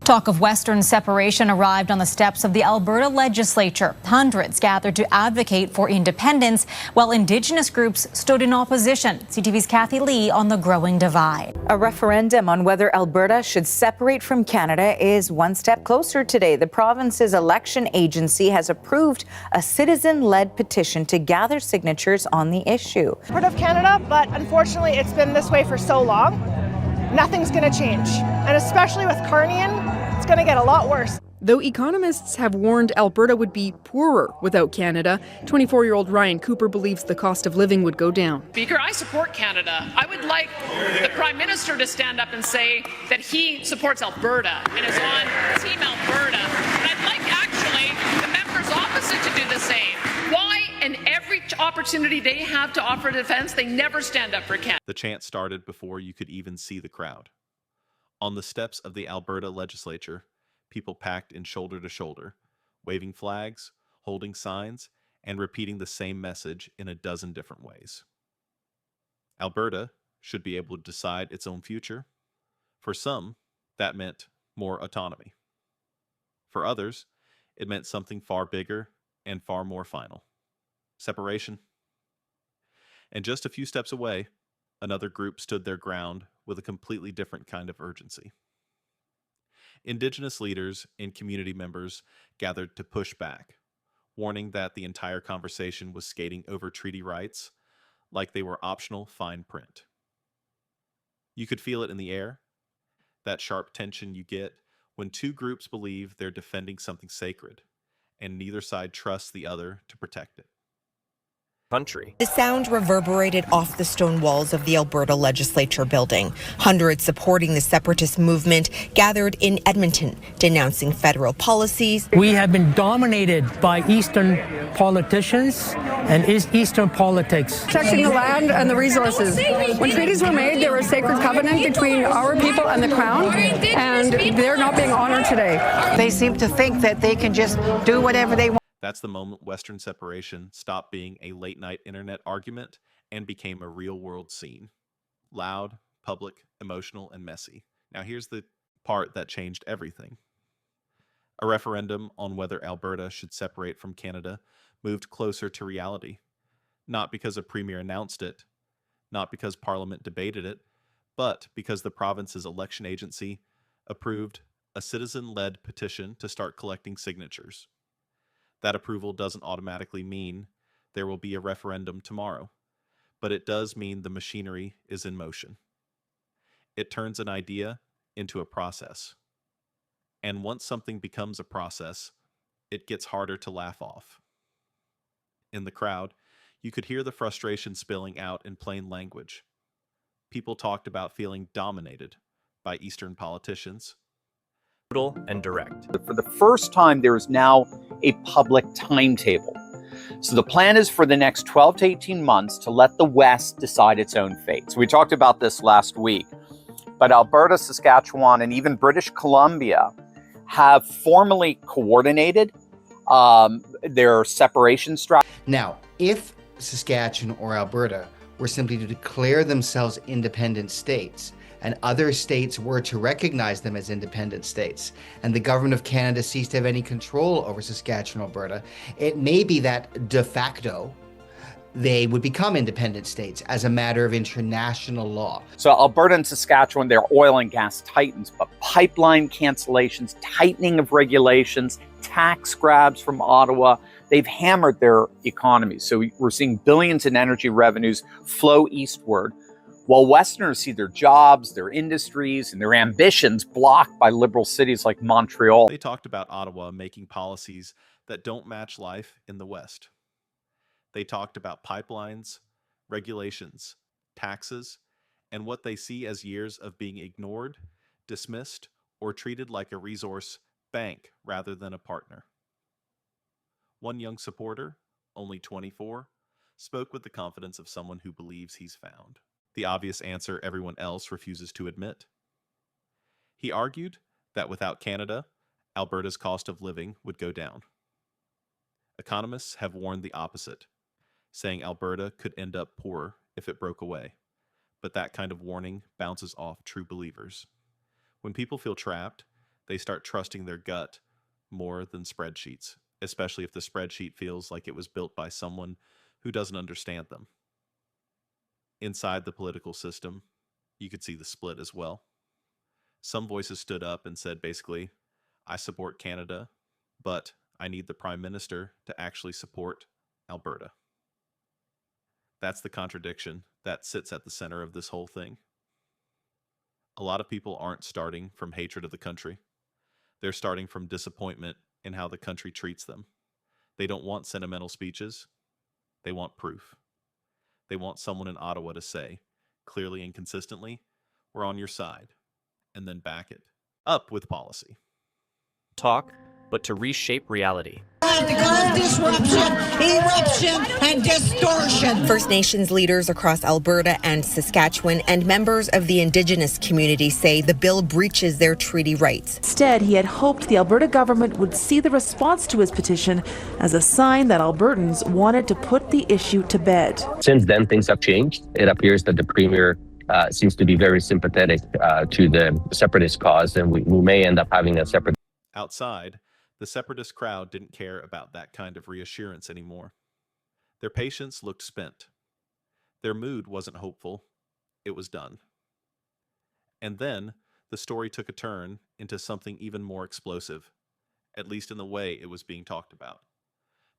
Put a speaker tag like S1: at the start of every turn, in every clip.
S1: Talk of Western separation arrived on the steps of the Alberta legislature. Hundreds gathered to advocate for independence, while Indigenous groups stood in opposition. CTV's Kathy Lee on the growing divide.
S2: A referendum on whether Alberta should separate from Canada is one step closer today. The province's election agency has approved a citizen-led petition to gather signatures on the issue.
S3: Part of Canada, but unfortunately it's been this way for so long. Nothing's going to change. And especially with Carneyan, it's going to get a lot worse.
S4: Though economists have warned Alberta would be poorer without Canada, 24-year-old Ryan Cooper believes the cost of living would go down.
S5: Speaker, I support Canada. I would like the Prime Minister to stand up and say that he supports Alberta and is on Team Alberta. And I'd like actually the members opposite to do the same. Why? And every opportunity they have to offer defense, they never stand up for Canada.
S6: The chant started before you could even see the crowd. On the steps of the Alberta legislature, people packed in shoulder to shoulder, waving flags, holding signs, and repeating the same message in a dozen different ways. Alberta should be able to decide its own future. For some, that meant more autonomy. For others, it meant something far bigger and far more final. Separation. And just a few steps away, another group stood their ground with a completely different kind of urgency. Indigenous leaders and community members gathered to push back, warning that the entire conversation was skating over treaty rights like they were optional fine print. You could feel it in the air, that sharp tension you get when two groups believe they're defending something sacred, and neither side trusts the other to protect it.
S7: Country.
S8: The sound reverberated off the stone walls of the Alberta Legislature building. Hundreds supporting the separatist movement gathered in Edmonton, denouncing federal policies.
S9: We have been dominated by Eastern politicians and Eastern politics.
S10: Protecting the land and the resources. When treaties were made, there was a sacred covenant between our people and the Crown, and they're not being honored today.
S11: They seem to think that they can just do whatever they want.
S6: That's the moment Western separation stopped being a late-night internet argument and became a real-world scene. Loud, public, emotional, and messy. Now here's the part that changed everything. A referendum on whether Alberta should separate from Canada moved closer to reality. Not because a premier announced it, not because Parliament debated it, but because the province's election agency approved a citizen-led petition to start collecting signatures. That approval doesn't automatically mean there will be a referendum tomorrow, but it does mean the machinery is in motion. It turns an idea into a process. And once something becomes a process, it gets harder to laugh off. In the crowd, you could hear the frustration spilling out in plain language. People talked about feeling dominated by Eastern politicians.
S7: And direct.
S12: For the first time, there is now a public timetable. So the plan is for the next 12 to 18 months to let the West decide its own fate. So we talked about this last week, but Alberta, Saskatchewan, and even British Columbia have formally coordinated their separation strategy.
S13: Now, if Saskatchewan or Alberta were simply to declare themselves independent states, and other states were to recognize them as independent states, and the government of Canada ceased to have any control over Saskatchewan, Alberta, it may be that de facto they would become independent states as a matter of international law.
S12: So Alberta and Saskatchewan, they're oil and gas titans, but pipeline cancellations, tightening of regulations, tax grabs from Ottawa, they've hammered their economies. So we're seeing billions in energy revenues flow eastward, while Westerners see their jobs, their industries, and their ambitions blocked by liberal cities like Montreal.
S6: They talked about Ottawa making policies that don't match life in the West. They talked about pipelines, regulations, taxes, and what they see as years of being ignored, dismissed, or treated like a resource bank rather than a partner. One young supporter, only 24, spoke with the confidence of someone who believes he's found. The obvious answer everyone else refuses to admit. He argued that without Canada, Alberta's cost of living would go down. Economists have warned the opposite, saying Alberta could end up poorer if it broke away. But that kind of warning bounces off true believers. When people feel trapped, They start trusting their gut more than spreadsheets, especially if the spreadsheet feels like it was built by someone who doesn't understand them. Inside the political system, you could see the split as well. Some voices stood up and said basically, I support Canada, but I need the Prime Minister to actually support Alberta. That's the contradiction that sits at the center of this whole thing. A lot of people aren't starting from hatred of the country. They're starting from disappointment in how the country treats them. They don't want sentimental speeches. They want proof. They want someone in Ottawa to say, clearly and consistently, we're on your side, and then back it up with policy.
S7: Talk, but to reshape reality.
S14: Disruption, eruption, and distortion.
S8: First Nations leaders across Alberta and Saskatchewan and members of the Indigenous community say the bill breaches their treaty rights.
S15: Instead, he had hoped the Alberta government would see the response to his petition as a sign that Albertans wanted to put the issue to bed.
S16: Since then, things have changed. It appears that the Premier seems to be very sympathetic to the separatist cause, and we may end up having a separate.
S6: Outside, the separatist crowd didn't care about that kind of reassurance anymore. Their patience looked spent. Their mood wasn't hopeful. It was done. And then the story took a turn into something even more explosive, at least in the way it was being talked about.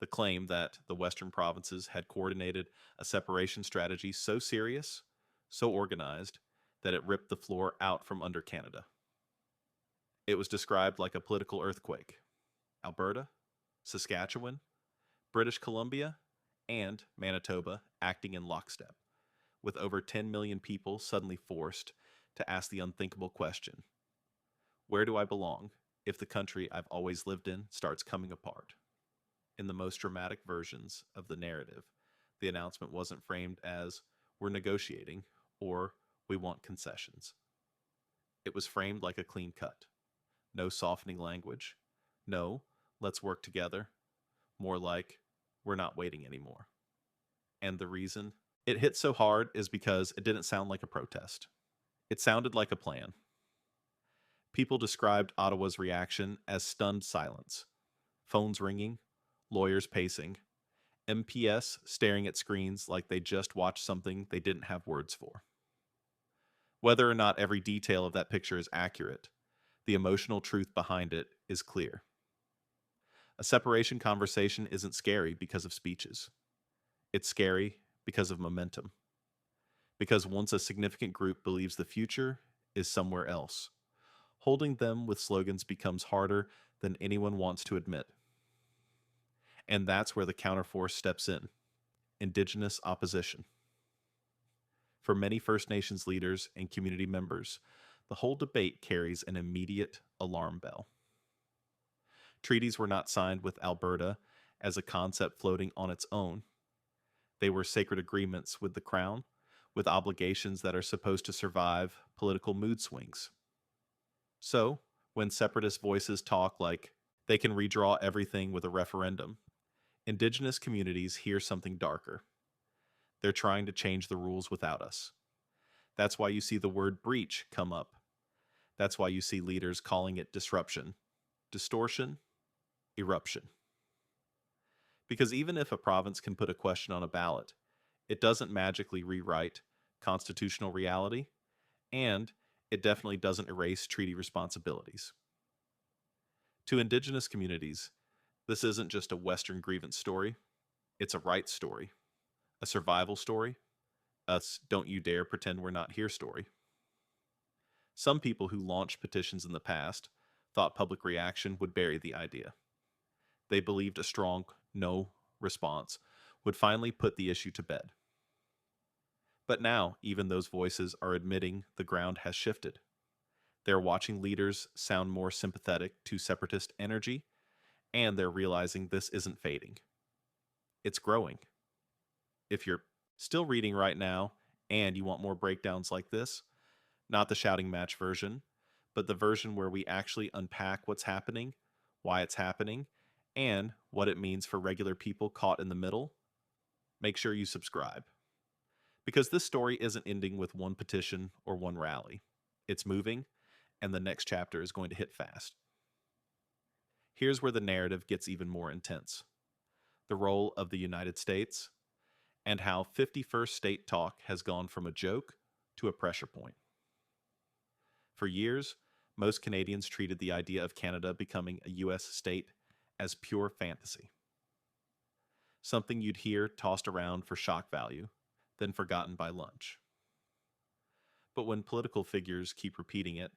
S6: The claim that the Western provinces had coordinated a separation strategy so serious, so organized, that it ripped the floor out from under Canada. It was described like a political earthquake. Alberta, Saskatchewan, British Columbia, and Manitoba acting in lockstep, with over 10 million people suddenly forced to ask the unthinkable question, where do I belong if the country I've always lived in starts coming apart? In the most dramatic versions of the narrative, the announcement wasn't framed as, we're negotiating, or we want concessions. It was framed like a clean cut. No softening language. No, let's work together. More like, we're not waiting anymore. And the reason it hit so hard is because it didn't sound like a protest. It sounded like a plan. People described Ottawa's reaction as stunned silence. Phones ringing, lawyers pacing, MPS staring at screens like they just watched something they didn't have words for. Whether or not every detail of that picture is accurate, the emotional truth behind it is clear. A separation conversation isn't scary because of speeches. It's scary because of momentum. Because once a significant group believes the future is somewhere else, holding them with slogans becomes harder than anyone wants to admit. And that's where the counterforce steps in: Indigenous opposition. For many First Nations leaders and community members, the whole debate carries an immediate alarm bell. Treaties were not signed with Alberta as a concept floating on its own. They were sacred agreements with the Crown, with obligations that are supposed to survive political mood swings. So, when separatist voices talk like they can redraw everything with a referendum, Indigenous communities hear something darker. They're trying to change the rules without us. That's why you see the word breach come up. That's why you see leaders calling it disruption, distortion, eruption. Because even if a province can put a question on a ballot, it doesn't magically rewrite constitutional reality, and it definitely doesn't erase treaty responsibilities. To Indigenous communities, this isn't just a Western grievance story, it's a rights story, a survival story, a don't you dare pretend we're not here story. Some people who launched petitions in the past thought public reaction would bury the idea. They believed a strong no response would finally put the issue to bed. But now, even those voices are admitting the ground has shifted. They're watching leaders sound more sympathetic to separatist energy, and they're realizing this isn't fading. It's growing. If you're still reading right now and you want more breakdowns like this, not the shouting match version, but the version where we actually unpack what's happening, why it's happening, and what it means for regular people caught in the middle, make sure you subscribe. Because this story isn't ending with one petition or one rally. It's moving, and the next chapter is going to hit fast. Here's where the narrative gets even more intense. The role of the United States and how 51st state talk has gone from a joke to a pressure point. For years, most Canadians treated the idea of Canada becoming a U.S. state as pure fantasy. Something you'd hear tossed around for shock value, then forgotten by lunch. But when political figures keep repeating it,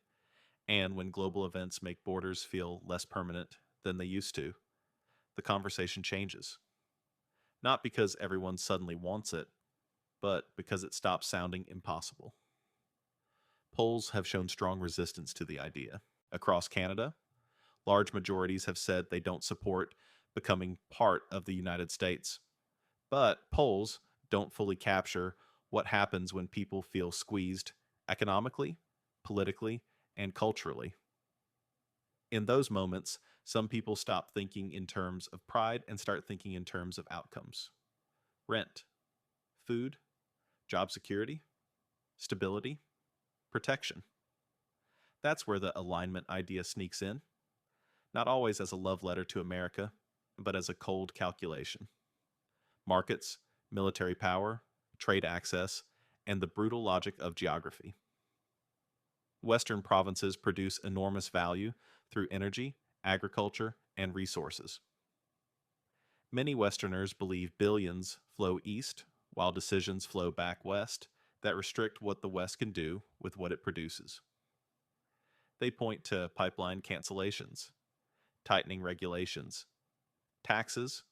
S6: and when global events make borders feel less permanent than they used to, the conversation changes. Not because everyone suddenly wants it, but because it stops sounding impossible. Polls have shown strong resistance to the idea. Across Canada, large majorities have said they don't support becoming part of the United States. But polls don't fully capture what happens when people feel squeezed economically, politically, and culturally. In those moments, some people stop thinking in terms of pride and start thinking in terms of outcomes. Rent, food, job security, stability, protection. That's where the alignment idea sneaks in, not always as a love letter to America, but as a cold calculation. Markets, military power, trade access, and the brutal logic of geography. Western provinces produce enormous value through energy, agriculture, and resources. Many Westerners believe billions flow east, while decisions flow back west that restrict what the West can do with what it produces. They point to pipeline cancellations, tightening regulations, taxes,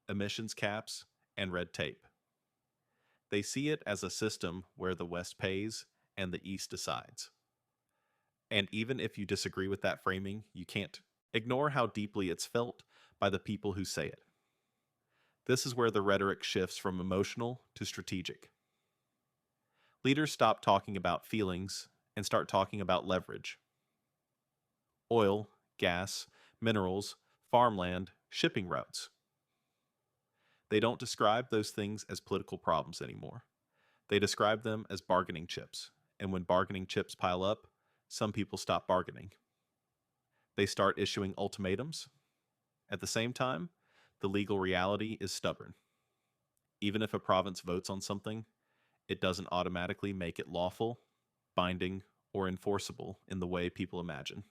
S6: emissions caps, and red tape. They see it as a system where the West pays and the East decides. And even if you disagree with that framing, you can't ignore how deeply it's felt by the people who say it. This is where the rhetoric shifts from emotional to strategic. Leaders stop talking about feelings and start talking about leverage. Oil, gas, minerals, farmland, shipping routes. They don't describe those things as political problems anymore. They describe them as bargaining chips, and when bargaining chips pile up, some people stop bargaining. They start issuing ultimatums. At the same time, the legal reality is stubborn. Even if a province votes on something, it doesn't automatically make it lawful, binding, or enforceable in the way people imagine.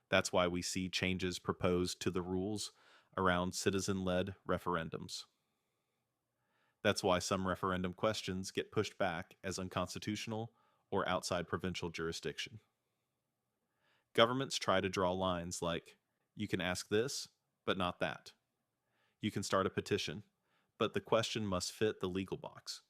S6: That's why we see changes proposed to the rules around citizen-led referendums. That's why some referendum questions get pushed back as unconstitutional or outside provincial jurisdiction. Governments try to draw lines like, you can ask this, but not that. You can start a petition, but the question must fit the legal box.